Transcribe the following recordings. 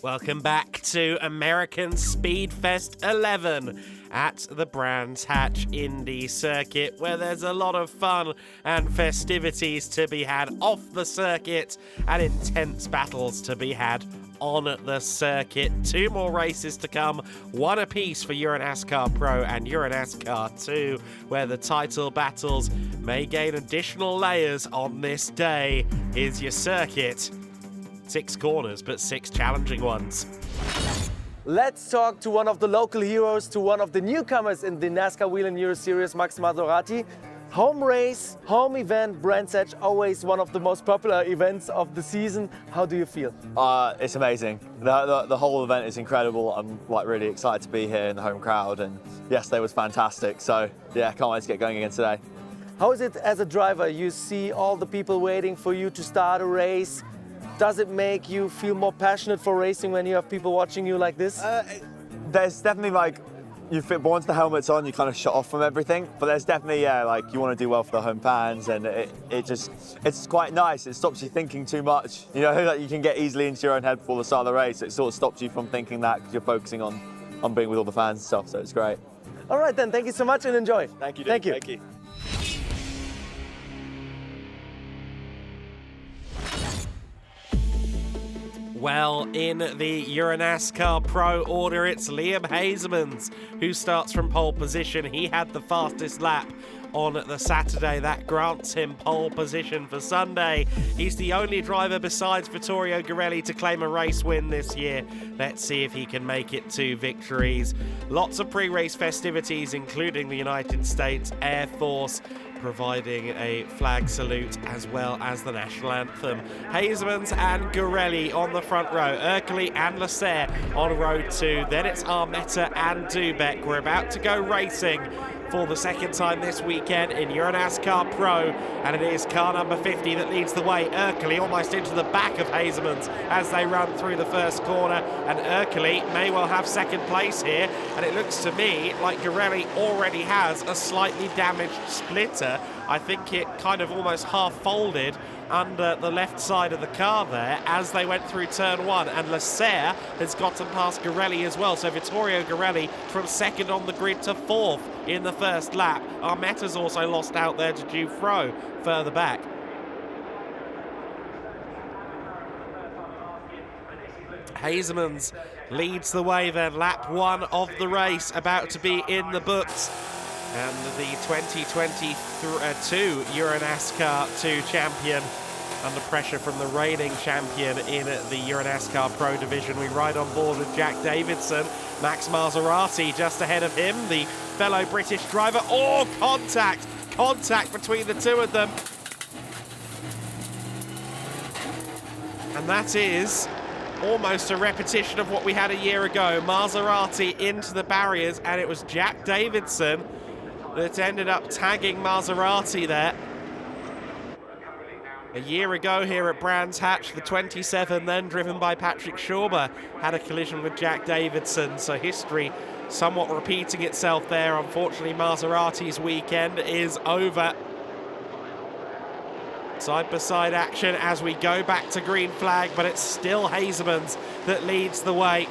Welcome back to American Speedfest 11 at the Brands Hatch Indy Circuit, where there's a lot of fun and festivities to be had off the circuit and intense battles to be had on the circuit. Two more races to come, one apiece for EuroNASCAR Pro and EuroNASCAR 2, where the title battles may gain additional layers on this day. Here's your circuit. 6 corners, but 6 challenging ones. Let's talk to one of the local heroes, to one of the newcomers in the NASCAR Wheel and Euro Series, Max Maserati. Home race, home event, Brands Hatch, always one of the most popular events of the season. How do you feel? It's amazing. The whole event is incredible. I'm really excited to be here in the home crowd, and yesterday was fantastic. So yeah, can't wait to get going again today. How is it as a driver? You see all the people waiting for you to start a race. Does it make you feel more passionate for racing when you have people watching you like this? There's definitely once the helmet's on, you kind of shut off from everything. But there's definitely, you want to do well for the home fans, and it's quite nice. It stops you thinking too much. You know, that you can get easily into your own head before the start of the race. It sort of stops you from thinking that because you're focusing on being with all the fans and stuff. So it's great. All right then, thank you so much and enjoy. Thank you. Thank you. Thank you. Well, in the EuroNASCAR Pro order, it's Liam Hasemans who starts from pole position. He had the fastest lap on the Saturday. That grants him pole position for Sunday. He's the only driver besides Vittorio Garelli to claim a race win this year. Let's see if he can make it 2 victories. Lots of pre-race festivities, including the United States Air Force providing a flag salute as well as the national anthem. Hasemans and Garelli on the front row, Urquhart and Lasser on row 2, then it's Armetta and Dubek. We're about to go racing for the second time this weekend in EuroNASCAR Pro, and it is car number 50 that leads the way. Urquhart almost into the back of Hasemans as they run through the first corner, and Urquhart may well have second place here, and it looks to me like Garelli already has a slightly damaged splitter. I think it kind of almost half folded under the left side of the car there as they went through turn 1, and Lasser has gotten past Garelli as well. So Vittorio Garelli from second on the grid to 4th in the first lap. Armetta's also lost out there to Dufro further back. Hasemans leads the way then, lap 1 of the race about to be in the books. And the 2022 EuroNASCAR 2 champion under pressure from the reigning champion in the EuroNASCAR Pro division. We ride on board with Jack Davidson. Max Maserati just ahead of him, the fellow British driver. Oh, contact between the two of them. And that is almost a repetition of what we had a year ago. Maserati into the barriers, and it was Jack Davidson that ended up tagging Maserati there. A year ago here at Brands Hatch, the 27, then driven by Patrick Schauber, had a collision with Jack Davidson, so history somewhat repeating itself there. Unfortunately, Maserati's weekend is over. Side-by-side action as we go back to green flag, but it's still Hasemans that leads the way.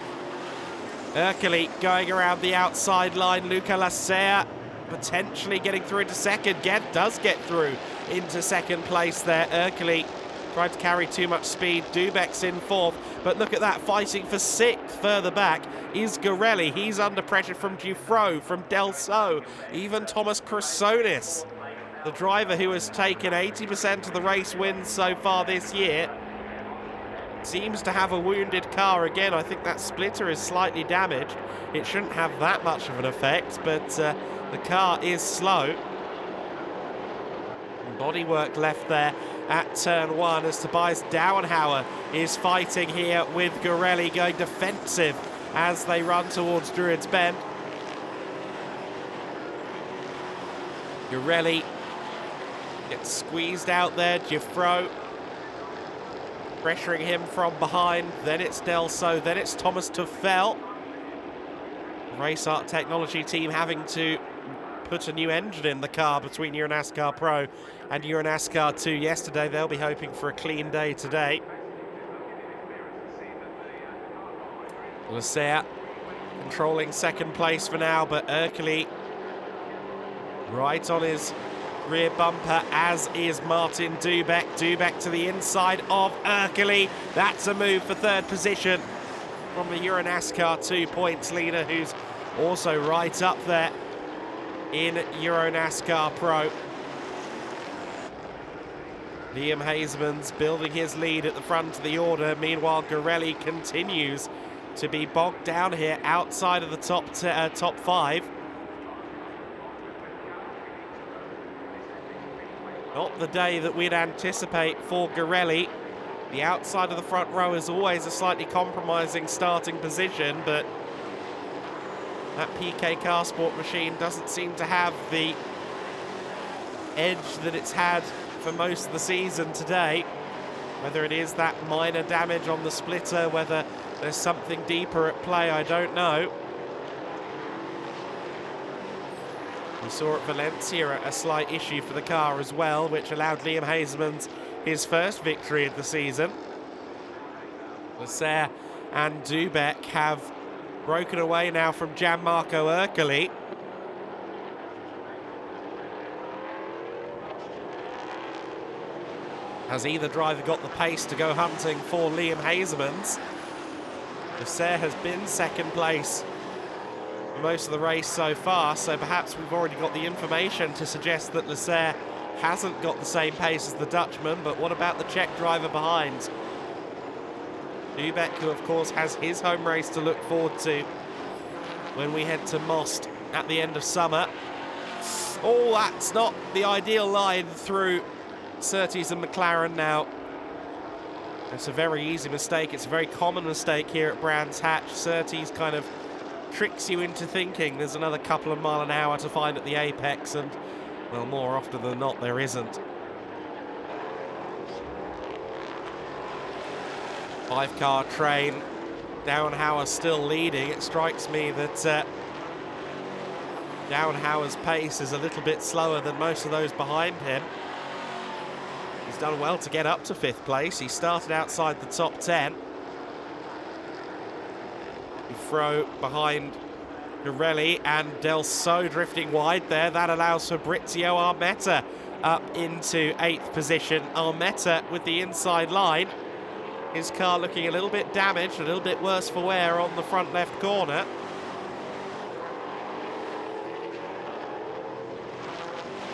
Urquhart going around the outside line. Luca Lasser potentially getting through into second. Does get through into second place there. Urquhart tried to carry too much speed. Dubek's in 4th, but look at that, fighting for 6th further back is Garelli. He's under pressure from Dufro, from Del So, even Thomas Chrysonis, the driver who has taken 80% of the race wins so far this year, seems to have a wounded car again. I think that splitter is slightly damaged. It shouldn't have that much of an effect, but the car is slow. Bodywork left there at turn 1 as Tobias Dauenhauer is fighting here with Garelli, going defensive as they run towards Druids Bend. Garelli gets squeezed out there. Dufro pressuring him from behind. Then it's Del So, then it's Thomas Tuffel. Race Art Technology team having to put a new engine in the car between EuroNASCAR Pro and EuroNASCAR 2 yesterday. They'll be hoping for a clean day today. Lasser controlling second place for now, but Ercole right on his rear bumper, as is Martin Dubeck. Dubeck to the inside of Ercole. That's a move for third position from the EuroNASCAR 2 points leader, who's also right up there in EuroNASCAR Pro. Liam Hazeman's building his lead at the front of the order. Meanwhile, Garelli continues to be bogged down here outside of the top five. Not the day that we'd anticipate for Garelli. The outside of the front row is always a slightly compromising starting position, but that PK Car Sport machine doesn't seem to have the edge that it's had for most of the season today. Whether it is that minor damage on the splitter, whether there's something deeper at play, I don't know. We saw at Valencia a slight issue for the car as well, which allowed Liam Hazeman his first victory of the season. Lasser and Dubeck have broken away now from Gianmarco Ercole. Has either driver got the pace to go hunting for Liam Hazeman? Lasser has been second place for most of the race so far, so perhaps we've already got the information to suggest that Lasser hasn't got the same pace as the Dutchman, but what about the Czech driver behind? Dubeck, who of course has his home race to look forward to when we head to Most at the end of summer. Oh, that's not the ideal line through Surtees and McLaren now. It's a very easy mistake. It's a very common mistake here at Brands Hatch. Surtees kind of tricks you into thinking there's another couple of mile an hour to find at the apex, and, well, more often than not, there isn't. 5-car train. Downhauer still leading. It strikes me that Downhauer's pace is a little bit slower than most of those behind him. He's done well to get up to 5th place. He started outside the top 10. Throw behind Garelli, and Del So drifting wide there. That allows Fabrizio Armetta up into 8th position. Armetta with the inside line. His car looking a little bit damaged, a little bit worse for wear on the front left corner.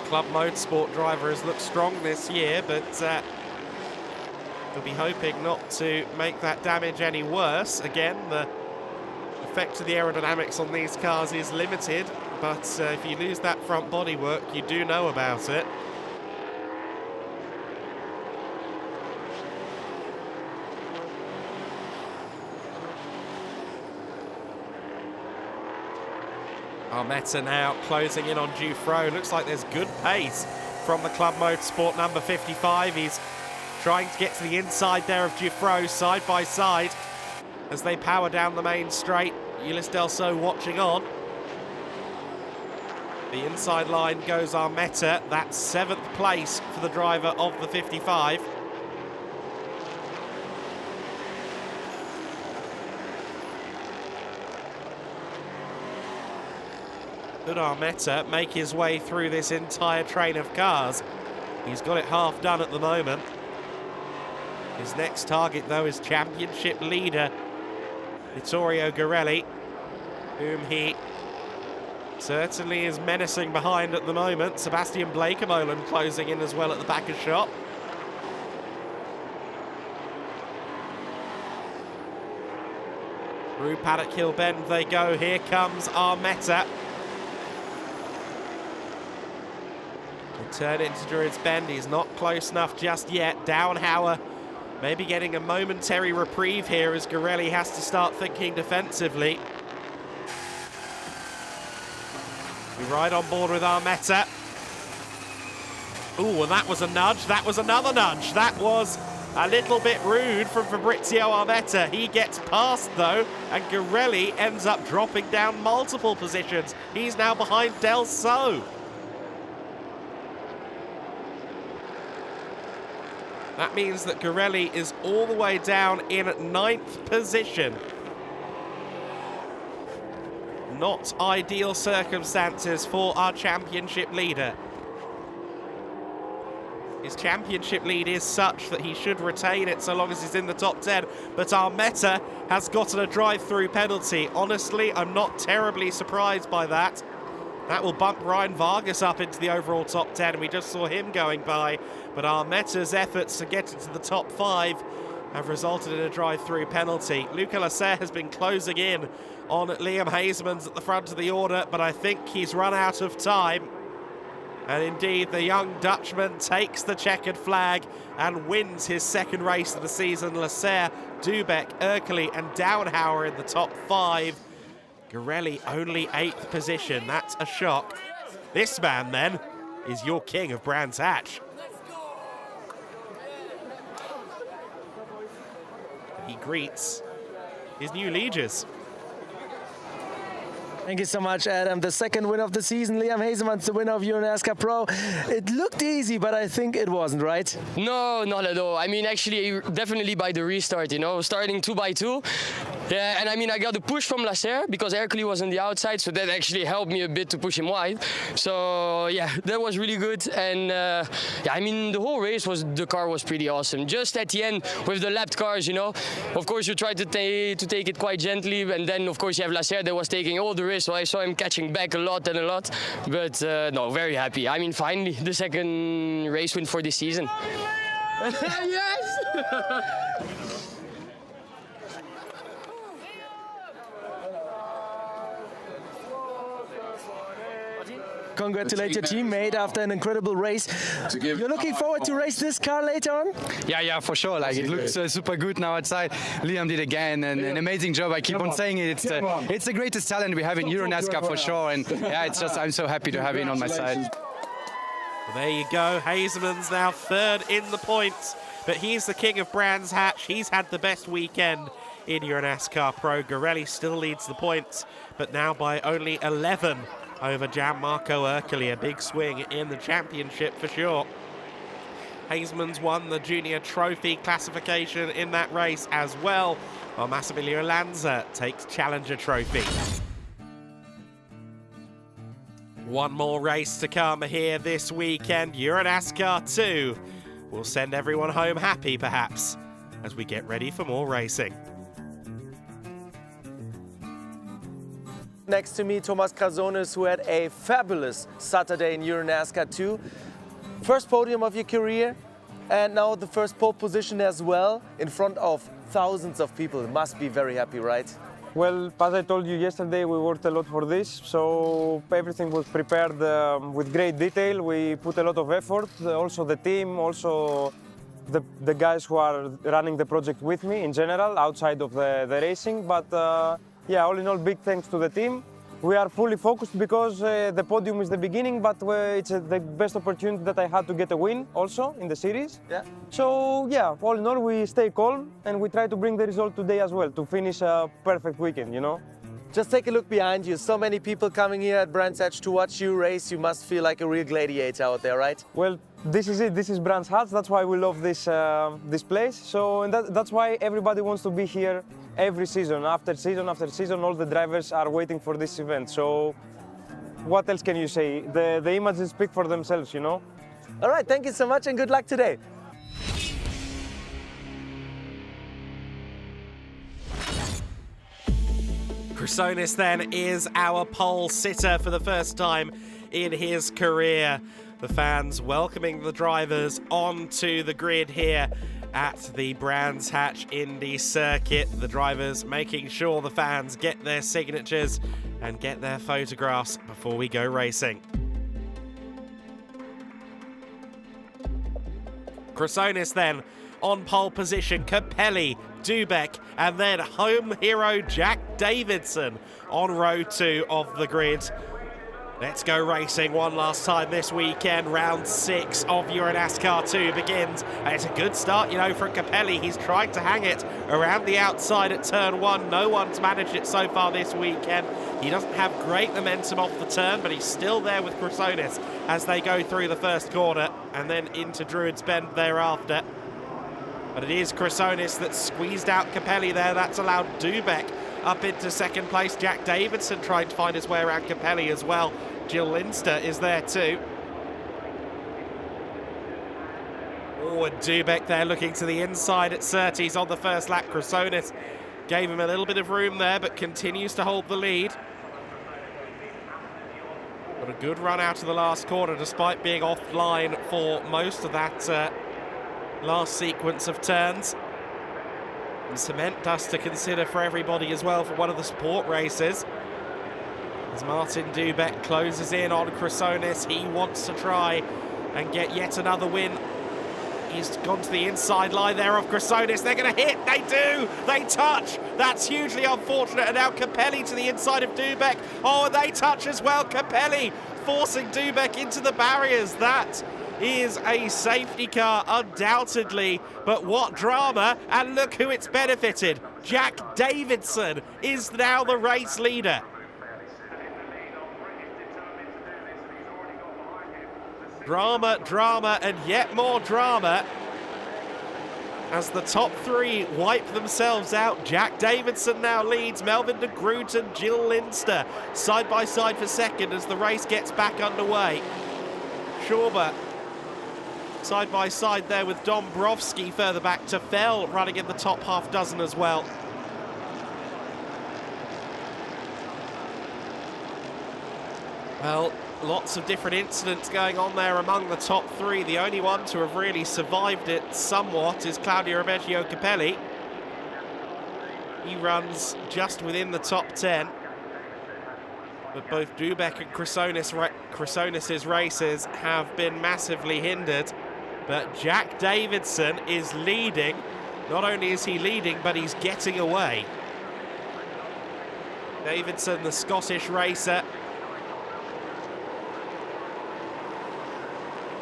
Club Motorsport driver has looked strong this year, but we'll be hoping not to make that damage any worse. Again, the effect of the aerodynamics on these cars is limited, but if you lose that front bodywork, you do know about it. Armetta now closing in on Dufresne. Looks like there's good pace from the Club Motorsport number 55. He's trying to get to the inside there of Dufresne, side by side, as they power down the main straight. Ulysse Del So watching on. The inside line goes Armetta. That's 7th place for the driver of the 55. Could Armetta make his way through this entire train of cars? He's got it half done at the moment. His next target, though, is championship leader Vittorio Garelli, whom he certainly is menacing behind at the moment. Sebastian Blakemolen closing in as well at the back of shop. Through Paddock Hill Bend they go. Here comes Armetta. They turn into Druids Bend. He's not close enough just yet. Downhauer maybe getting a momentary reprieve here as Garelli has to start thinking defensively. We ride on board with Armetta. Ooh, and that was a nudge. That was another nudge. That was a little bit rude from Fabrizio Armetta. He gets past, though, and Garelli ends up dropping down multiple positions. He's now behind Del So. That means that Garelli is all the way down in 9th position. Not ideal circumstances for our championship leader. His championship lead is such that he should retain it so long as he's in the top 10, but our Meta has gotten a drive-through penalty. Honestly, I'm not terribly surprised by that. That will bump Ryan Vargas up into the overall top 10, and we just saw him going by, but our Meta's efforts to get into the top 5 have resulted in a drive-through penalty. Luca Lasser has been closing in on Liam Hasemans at the front of the order, but I think he's run out of time. And indeed, the young Dutchman takes the checkered flag and wins his second race of the season. Lasser, Dubek, Erkeli and Downhauer in the top 5. Garelli only 8th position. That's a shock. This man, then, is your king of Brands Hatch. He greets his new lieges. Thank you so much, Adam. The second win of the season, Liam Hasemans, the winner of EuroNASCAR Pro. It looked easy, but I think it wasn't, right? No, not at all. I mean, actually, definitely by the restart, you know, starting 2 by 2. Yeah, and I mean, I got a push from Lasser because Erkeli was on the outside, so that actually helped me a bit to push him wide. So, yeah, that was really good. And, yeah, I mean, the whole race the car was pretty awesome. Just at the end, with the lapped cars, you know, of course, you try to take it quite gently, and then, of course, you have Lasser that was taking all the risks. So I saw him catching back a lot. But no, very happy. I mean, finally, the second race win for this season. Yes! Congratulate your teammate after an incredible race. You're looking forward to race this car later on? Yeah, for sure. Like, it looks super good now outside. Liam did again, and an amazing job. I keep on saying it. It's the greatest talent we have in EuroNASCAR for sure. And yeah, it's just, I'm so happy to have him on my side. Well, there you go. Hasemans now 3rd in the points, but he's the king of Brands Hatch. He's had the best weekend in EuroNASCAR Pro. Garelli still leads the points, but now by only 11 over Gianmarco Erkeli. A big swing in the championship for sure. Hasemans won the junior trophy classification in that race as well, while Massimiliano Lanza takes challenger trophy. One more race to come here this weekend. EuroNASCAR 2 will send everyone home happy, perhaps, as we get ready for more racing. Next to me, Thomas Crasones, who had a fabulous Saturday in EuroNASCAR 2. First podium of your career, and now the first pole position as well, in front of thousands of people. Must be very happy, right? Well, as I told you yesterday, we worked a lot for this, so everything was prepared with great detail. We put a lot of effort, also the team, also the guys who are running the project with me in general, outside of the racing. But yeah, all in all, big thanks to the team. We are fully focused because the podium is the beginning, but it's the best opportunity that I had to get a win also in the series. Yeah. So yeah, all in all, we stay calm and we try to bring the result today as well to finish a perfect weekend, you know. Just take a look behind you. So many people coming here at Brands Hatch to watch you race. You must feel like a real gladiator out there, right? Well, this is it. This is Brands Hatch. That's why we love this place. So and that's why everybody wants to be here every season. After season after season, all the drivers are waiting for this event. So what else can you say? The images speak for themselves, you know? All right, thank you so much and good luck today. Crasones then is our pole sitter for the first time in his career. The fans welcoming the drivers onto the grid here at the Brands Hatch Indy Circuit. The drivers making sure the fans get their signatures and get their photographs before we go racing. Crasones then on pole position, Capelli, Dubek, and then home hero Jack Davidson on row 2 of the grid. Let's go racing one last time this weekend. Round 6 of EuroNASCAR 2 begins. And it's a good start, you know, for Capelli. He's tried to hang it around the outside at turn 1. No one's managed it so far this weekend. He doesn't have great momentum off the turn, but he's still there with Crasones as they go through the first corner and then into Druids Bend thereafter. But it is Crasones that squeezed out Capelli there. That's allowed Dubek Up into second place, Jack Davidson trying to find his way around Capelli as well. Jill Linster is there too. Oh, and Dubek there looking to the inside at Surtees on the first lap. Chrysonis gave him a little bit of room there, but continues to hold the lead. Got a good run out of the last corner, despite being offline for most of that last sequence of turns. And cement dust to consider for everybody as well for one of the support races. As Martin Dubek closes in on Chrysonis, he wants to try and get yet another win. He's gone to the inside line there of Chrysonis. They're going to hit. They do. They touch. That's hugely unfortunate. And now Capelli to the inside of Dubek. Oh, and they touch as well. Capelli forcing Dubek into the barriers. That is a safety car, undoubtedly. But what drama. And look who it's benefited. Jack Davidson is now the race leader. Drama, drama, and yet more drama as the top three wipe themselves out. Jack Davidson now leads. Melvin de Groot and Jill Linster side by side for second as the race gets back underway. Schauber side by side there with Dombrowski further back. Fell running in the top half dozen as well. Well, lots of different incidents going on there among the top three. The only one to have really survived it somewhat is Claudio Remeggio Capelli. He runs just within the top 10. But both Dubek and Chrysonis' races have been massively hindered. But Jack Davidson is leading. Not only is he leading, but he's getting away. Davidson, the Scottish racer,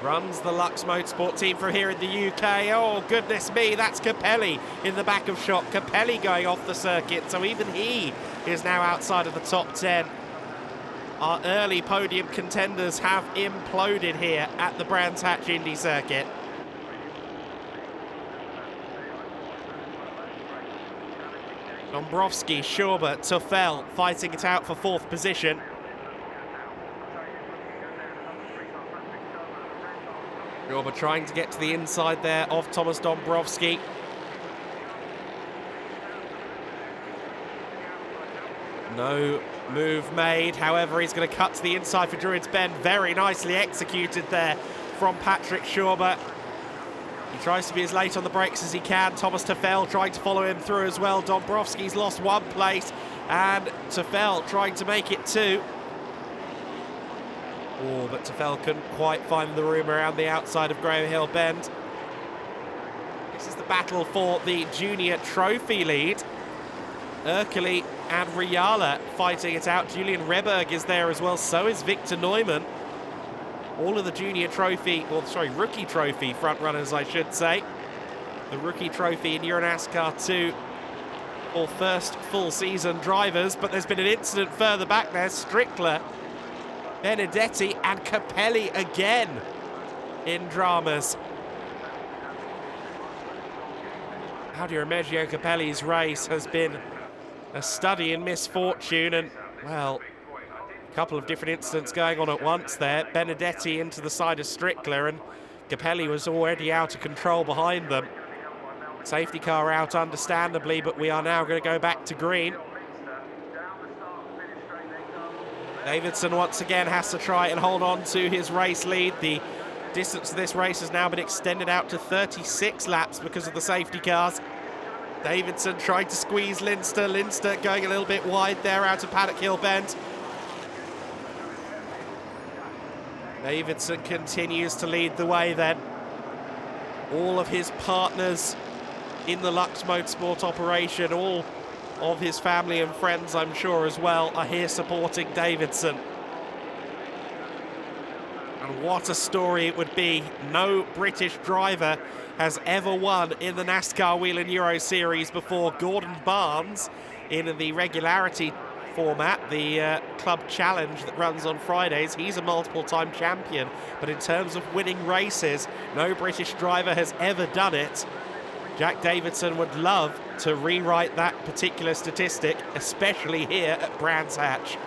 runs the Lux Motorsport team from here in the UK. Oh, goodness me, that's Capelli in the back of shot. Capelli going off the circuit, so even he is now outside of the top 10. Our early podium contenders have imploded here at the Brands Hatch Indy Circuit. Dombrowski, Schauber, Tuffel fighting it out for fourth position. Schauber trying to get to the inside there of Thomas Dombrowski. No move made, however, he's going to cut to the inside for Druids Bend. Very nicely executed there from Patrick Schauber. He tries to be as late on the brakes as he can. Thomas Tuffel trying to follow him through as well. Dombrowski's lost one place, and Tuffel trying to make it two. Oh, but Tuffel couldn't quite find the room around the outside of Graham Hill Bend. This is the battle for the junior trophy lead. Erkeli and Riala fighting it out. Julian Reberg is there as well, so is Victor Neumann. All of the junior trophy, or sorry, rookie trophy front runners, I should say. The rookie trophy in EuroNASCAR 2 for first full season drivers, but there's been an incident further back there. Strickler, Benedetti and Capelli again in dramas. Claudio Remeggio Capelli's race has been a study in misfortune, and, well, a couple of different incidents going on at once there. Benedetti into the side of Strickler, and Capelli was already out of control behind them. Safety car out, understandably, but we are now going to go back to green. Davidson once again has to try and hold on to his race lead. The distance of this race has now been extended out to 36 laps because of the safety cars. Davidson trying to squeeze Linster. Linster going a little bit wide there out of Paddock Hill Bend. Davidson continues to lead the way then. All of his partners in the Lux Motorsport operation, all of his family and friends, I'm sure, as well, are here supporting Davidson. And what a story it would be. No British driver has ever won in the NASCAR Wheel and Euro Series before. Gordon Barnes in the regularity format, the club challenge that runs on Fridays. He's a multiple-time champion, but in terms of winning races, no British driver has ever done it. Jack Davidson would love to rewrite that particular statistic, especially here at Brands Hatch.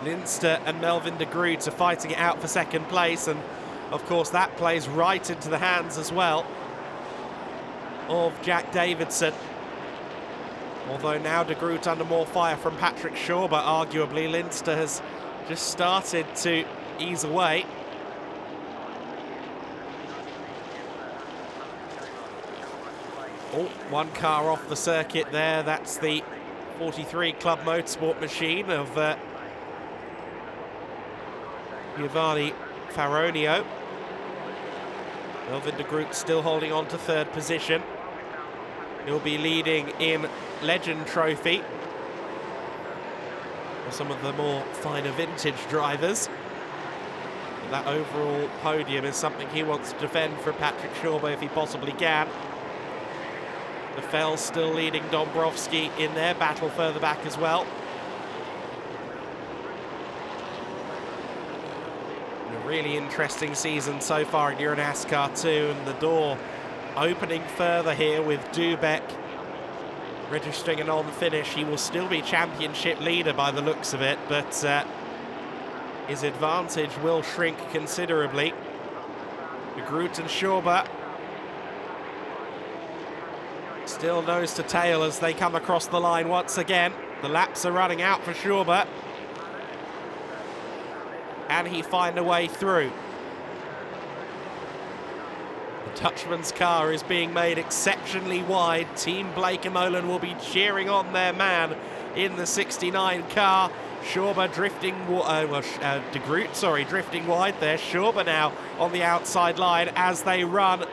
Linster and Melvin de Groot are fighting it out for second place, and of course that plays right into the hands as well of Jack Davidson. Although now de Groot under more fire from Patrick Shaw, but arguably Linster has just started to ease away. Oh, one car off the circuit there. That's the 43 Club Motorsport machine of Giovanni Faronio. Melvin de Groot still holding on to third position. He'll be leading in Legend Trophy for some of the more finer vintage drivers. But that overall podium is something he wants to defend for Patrick Shawbo if he possibly can. The Fells still leading Dombrowski in their battle further back as well. A really interesting season so far in EuroNASCAR 2, and the door opening further here with Dubeck registering an on-finish. He will still be championship leader by the looks of it, but his advantage will shrink considerably. De Groot and Schauber still nose to tail as they come across the line once again. The laps are running out for Schauber. Can he find a way through? The Dutchman's car is being made exceptionally wide. Team Blake and Molen will be cheering on their man in the 69 car. Schauber drifting, de Groot, sorry, drifting wide there. Schauber now on the outside line as they run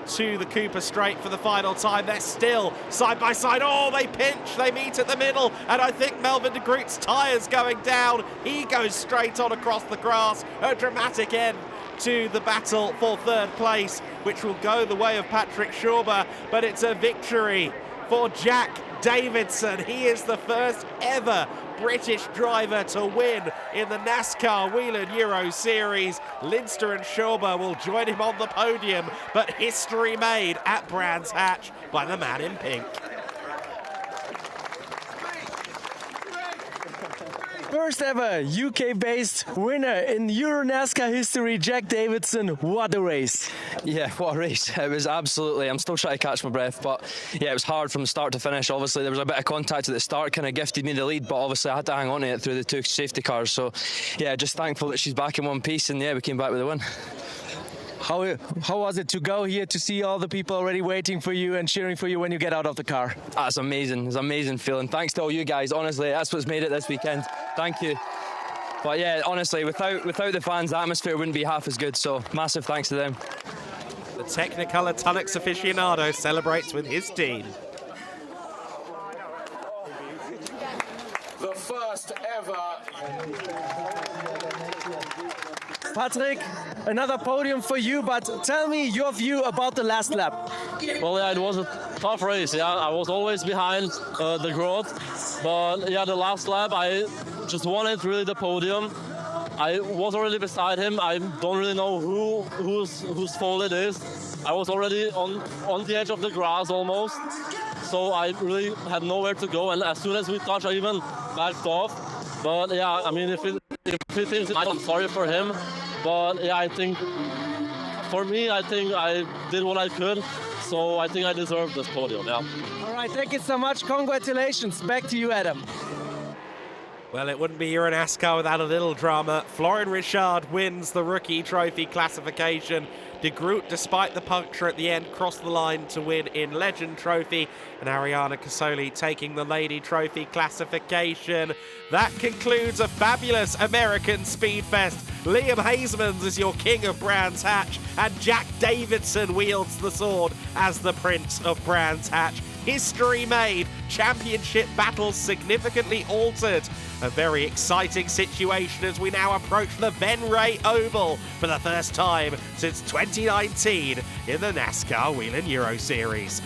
to the Cooper Straight for the final time. They're still side by side. Oh, they pinch, they meet at the middle, and I think Melvin de Groot's tyres going down. He goes straight on across the grass. A dramatic end to the battle for third place, which will go the way of Patrick Schauber, but it's a victory for Jack Davidson. He is the first ever British driver to win in the NASCAR Whelen Euro Series. Linster and Schauber will join him on the podium, but history made at Brands Hatch by the man in pink. First ever UK-based winner in EuroNASCAR history, Jack Davidson. What a race. Yeah, what a race. It was absolutely, I'm still trying to catch my breath, but yeah, it was hard from start to finish. Obviously, there was a bit of contact at the start, kind of gifted me the lead, but obviously I had to hang on to it through the two safety cars. So yeah, just thankful that she's back in one piece, and yeah, we came back with a win. How was it to go here to see all the people already waiting for you and cheering for you when you get out of the car? That's amazing. It's an amazing feeling. Thanks to all you guys. Honestly, that's what's made it this weekend. Thank you. But yeah, honestly, without the fans, the atmosphere wouldn't be half as good. So massive thanks to them. The Technicolor Tunnux aficionado celebrates with his team. The first ever. Patrick, another podium for you, but tell me your view about the last lap. Well, yeah, it was a tough race. Yeah, I was always behind the growth, but yeah, the last lap I just wanted really the podium. I was already beside him. I don't really know whose fault it is. I was already on the edge of the grass almost, so I really had nowhere to go. And as soon as we touched, I even backed off. But yeah, I mean, if he thinks I'm sorry for him, but yeah, I think for me, I think I did what I could, so I think I deserve this podium. Yeah. All right, thank you so much. Congratulations. Back to you, Adam. Well, it wouldn't be EuroNASCAR without a little drama. Florian Richard wins the rookie trophy classification. De Groot, despite the puncture at the end, crossed the line to win in Legend Trophy, and Ariana Casoli taking the Lady Trophy classification. That concludes a fabulous American Speed Fest. Liam Hasemans is your king of Brands Hatch, and Jack Davidson wields the sword as the Prince of Brands Hatch. History made, championship battles significantly altered. A very exciting situation as we now approach the Ben Ray Oval for the first time since 2019 in the NASCAR Whelen Euro Series.